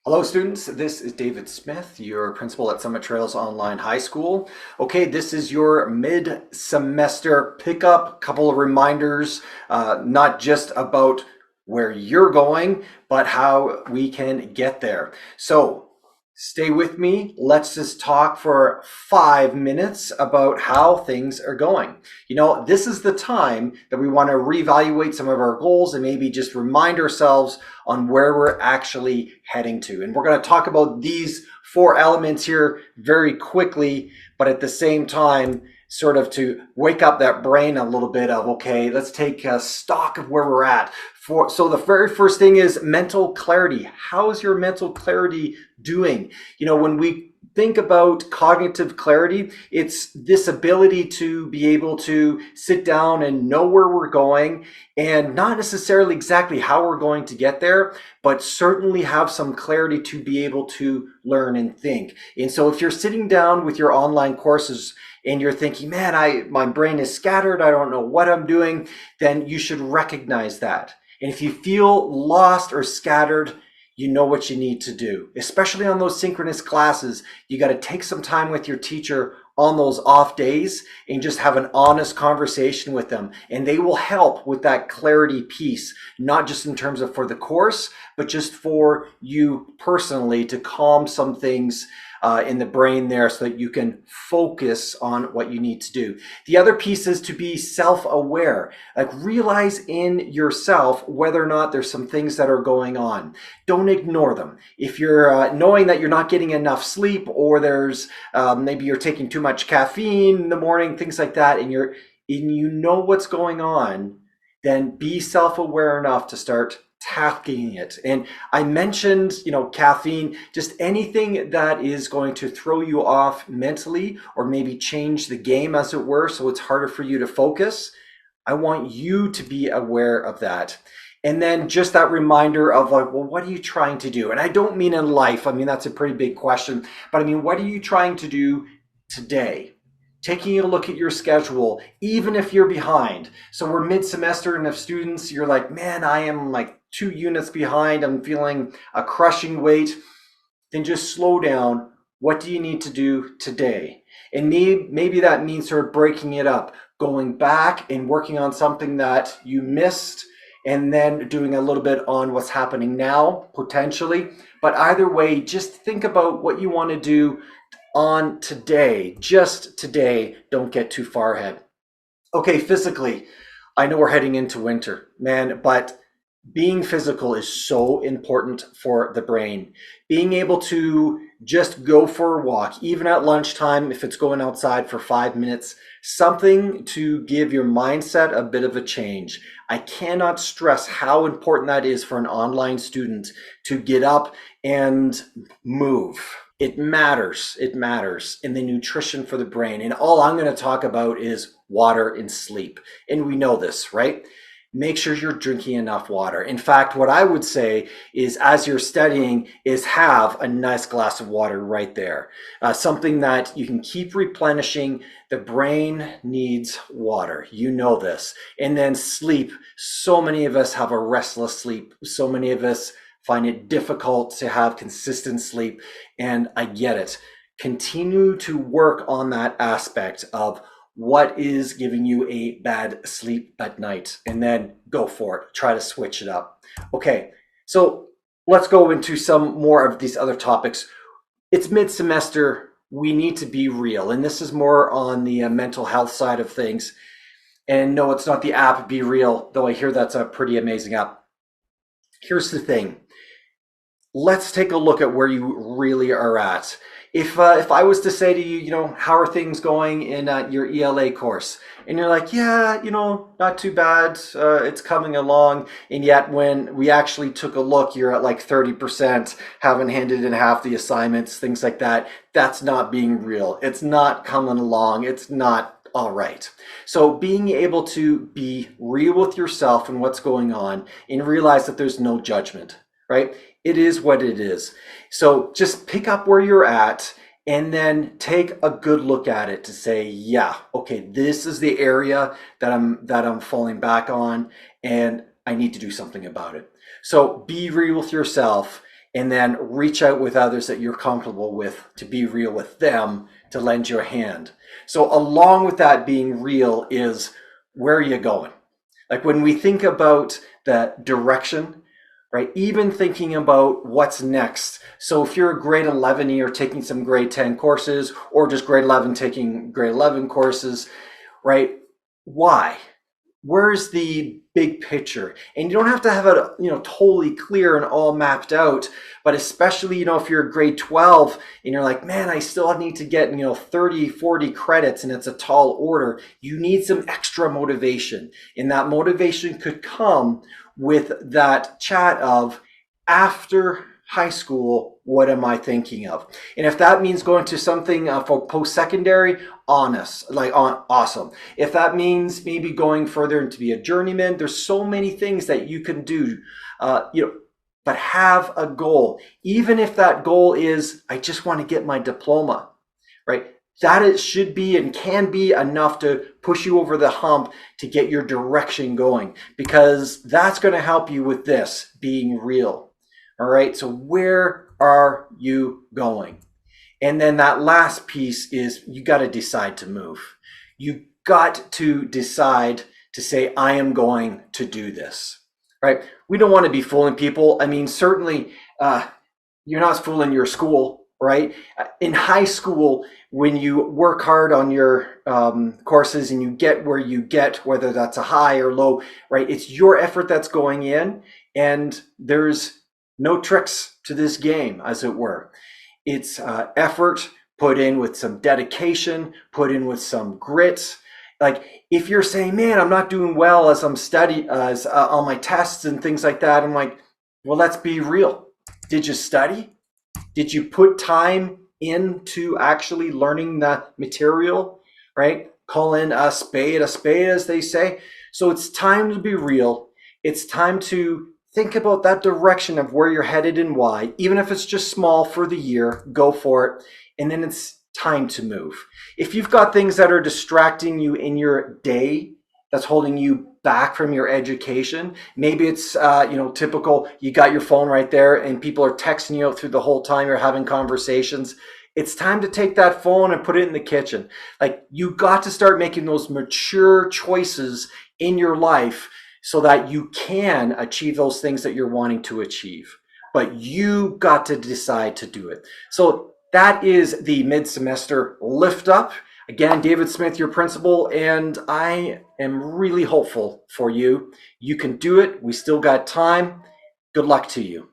Hello students, this is David Smith, your principal at Summit Trails Online High School. Okay, this is your mid-semester pickup, couple of reminders, not just about where you're going, but how we can get there. So stay with me. Let's just talk for 5 minutes about how things are going. You know, this is the time that we want to reevaluate some of our goals and maybe just remind ourselves on where we're actually heading to. And we're going to talk about these four elements here very quickly, but at the same time, sort of to wake up that brain a little bit of, okay, let's take stock of where we're at. So the very first thing is mental clarity. How's your mental clarity doing? You know, when we think about cognitive clarity, it's this ability to be able to sit down and know where we're going and not necessarily exactly how we're going to get there, but certainly have some clarity to be able to learn and think. And so if you're sitting down with your online courses and you're thinking, man, my brain is scattered, I don't know what I'm doing, then you should recognize that. And if you feel lost or scattered, you know what you need to do. Especially on those synchronous classes, you got to take some time with your teacher on those off days and just have an honest conversation with them. And they will help with that clarity piece, not just in terms of for the course, but just for you personally to calm some things in the brain there so that you can focus on what you need to do. The other piece is to be self-aware. Like realize in yourself whether or not there's some things that are going on. Don't ignore them. If you're knowing that you're not getting enough sleep, or there's maybe you're taking too much caffeine in the morning, things like that, and you know what's going on, then be self-aware enough to start tackling it. And I mentioned, you know, caffeine, just anything that is going to throw you off mentally or maybe change the game, as it were, so it's harder for you to focus. I want you to be aware of that. And then just that reminder of like, well, what are you trying to do? And I don't mean in life. I mean, that's a pretty big question, but I mean, what are you trying to do today? Taking a look at your schedule, even if you're behind. So we're mid-semester, and if students, you're like, man, I am like 2 units behind, I'm feeling a crushing weight, then just slow down. What do you need to do today? And maybe that means sort of breaking it up, going back and working on something that you missed, and then doing a little bit on what's happening now, potentially. But either way, just think about what you want to do on today, just today. Don't get too far ahead. Okay, physically, I know we're heading into winter, man, but being physical is so important for the brain. Being able to just go for a walk, even at lunchtime, if it's going outside for 5 minutes, something to give your mindset a bit of a change. I cannot stress how important that is for an online student to get up and move. It matters. It matters in the nutrition for the brain. And all I'm going to talk about is water and sleep. And we know this, right? Make sure you're drinking enough water. In fact, what I would say is, as you're studying, is have a nice glass of water right there. Something that you can keep replenishing. The brain needs water. You know this. And then sleep. So many of us have a restless sleep. So many of us find it difficult to have consistent sleep, and I get it. Continue to work on that aspect of what is giving you a bad sleep at night, and then go for it. Try to switch it up. Okay, so let's go into some more of these other topics. It's mid-semester. We need to be real, and this is more on the mental health side of things. And no, it's not the app Be Real, though I hear that's a pretty amazing app. Here's the thing. Let's take a look at where you really are at. If I was to say to you, you know, how are things going in your ELA course? And you're like, yeah, you know, not too bad. It's coming along. And yet when we actually took a look, you're at like 30%, haven't handed in half the assignments, things like that. That's not being real. It's not coming along. It's not all right. So being able to be real with yourself and what's going on, and realize that there's no judgment, right? It is what it is. So just pick up where you're at and then take a good look at it to say, yeah, okay, this is the area that I'm falling back on, and I need to do something about it. So be real with yourself and then reach out with others that you're comfortable with to be real with them, to lend your hand. So along with that being real is, where are you going? Like when we think about the direction, right? Even thinking about what's next. So if you're a grade 11, you're taking some grade 10 courses, or just grade 11 taking grade 11 courses, right? Why? Where's the big picture? And you don't have to have it, totally clear and all mapped out, but especially, if you're grade 12 and you're like, man, I still need to get, 30, 40 credits and it's a tall order. You need some extra motivation. And that motivation could come with that chat of, after high school, what am I thinking of? And if that means going to something for post-secondary, awesome. If that means maybe going further and to be a journeyman, there's so many things that you can do, but have a goal. Even if that goal is, I just want to get my diploma, right? That it should be and can be enough to push you over the hump to get your direction going, because that's going to help you with this being real. All right, so where are you going? And then that last piece is, you got to decide to move. You got to decide to say, I am going to do this, right? We don't want to be fooling people. I mean, certainly you're not fooling your school, right? In high school, when you work hard on your courses and you get where you get, whether that's a high or low, right? It's your effort that's going in, and there's no tricks to this game, as it were. It's effort put in with some dedication, put in with some grit. Like if you're saying, man, I'm not doing well as I'm studying on my tests and things like that, I'm like, well, let's be real. Did you study? Did you put time into actually learning the material, right? Call in a spade, as they say. So it's time to be real. It's time to think about that direction of where you're headed and why. Even if it's just small for the year, go for it. And then it's time to move. If you've got things that are distracting you in your day, that's holding you back from your education, maybe it's typical, you got your phone right there and people are texting you out through the whole time you're having conversations. It's time to take that phone and put it in the kitchen. Like, you got to start making those mature choices in your life so that you can achieve those things that you're wanting to achieve. But you got to decide to do it. So that is the mid-semester lift up. Again, David Smith, your principal, and I am really hopeful for you. You can do it. We still got time. Good luck to you.